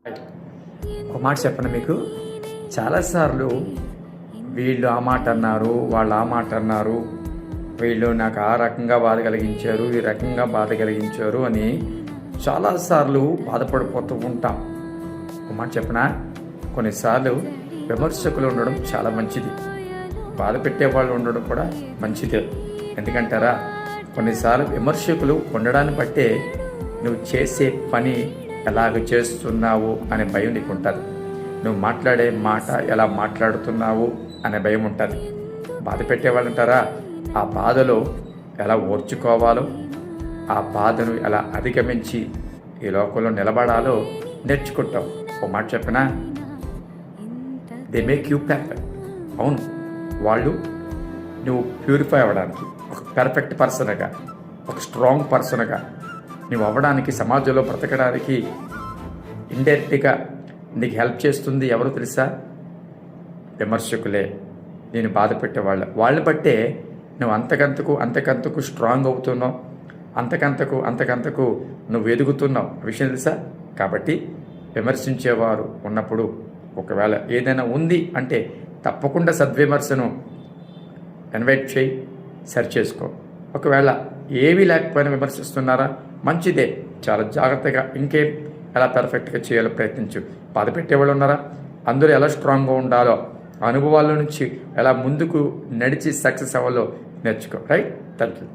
ఒక మాట చెప్పండి మీకు, చాలాసార్లు వీళ్ళు ఆ మాట అన్నారు, వాళ్ళు ఆ మాట అన్నారు, వీళ్ళు నాకు ఆ రకంగా బాధ కలిగించారు, ఈ రకంగా బాధ కలిగించారు అని చాలాసార్లు బాధపడిపోతూ ఉంటాం. ఒక మాట చెప్పనా, కొన్నిసార్లు విమర్శకులు ఉండడం చాలా మంచిది, బాధ పెట్టేవాళ్ళు ఉండడం కూడా మంచిదే. ఎందుకంటారా, కొన్నిసార్లు విమర్శకులు ఉండడాన్ని బట్టే నువ్వు చేసే పని ఎలాగ చేస్తున్నావు అనే భయం నీకు ఉంటుంది, నువ్వు మాట్లాడే మాట ఎలా మాట్లాడుతున్నావు అనే భయం ఉంటుంది. బాధ పెట్టేవాళ్ళు ఉంటారా, ఆ బాధలో ఎలా ఓర్చుకోవాలో, ఆ బాధను ఎలా అధిగమించి ఈ లోకంలో నిలబడాలో నేర్చుకుంటావు. ఒక మాట చెప్పినా, దే మేక్ యూ పర్ఫెక్ట్. అవును, వాళ్ళు నువ్వు ప్యూరిఫై అవ్వడానికి, ఒక పర్ఫెక్ట్ పర్సన్గా, ఒక స్ట్రాంగ్ పర్సన్గా నువ్వు అవ్వడానికి, సమాజంలో బ్రతకడానికి ఇండైరెక్ట్గా నీకు హెల్ప్ చేస్తుంది ఎవరు తెలుసా? విమర్శకులే, నేను బాధ వాళ్ళని బట్టే నువ్వు అంతకంతకు స్ట్రాంగ్ అవుతున్నావు, అంతకంతకు నువ్వు ఎదుగుతున్నావు. విషయం తెలుసా? కాబట్టి విమర్శించేవారు ఉన్నప్పుడు ఒకవేళ ఏదైనా ఉంది అంటే తప్పకుండా సద్విమర్శను ఇన్వైట్ చేయి, సరి చేసుకో. ఒకవేళ ఏమీ లేకపోయినా విమర్శిస్తున్నారా, మంచిదే, చాలా జాగ్రత్తగా ఇంకేం ఎలా పర్ఫెక్ట్గా చేయాలో ప్రయత్నించు. బాధ పెట్టేవాళ్ళు ఉన్నారా, అందరూ ఎలా స్ట్రాంగ్గా ఉండాలో, అనుభవాల నుంచి ఎలా ముందుకు నడిచి సక్సెస్ అవ్వాలో నేర్చుకో. రైట్? Thank you.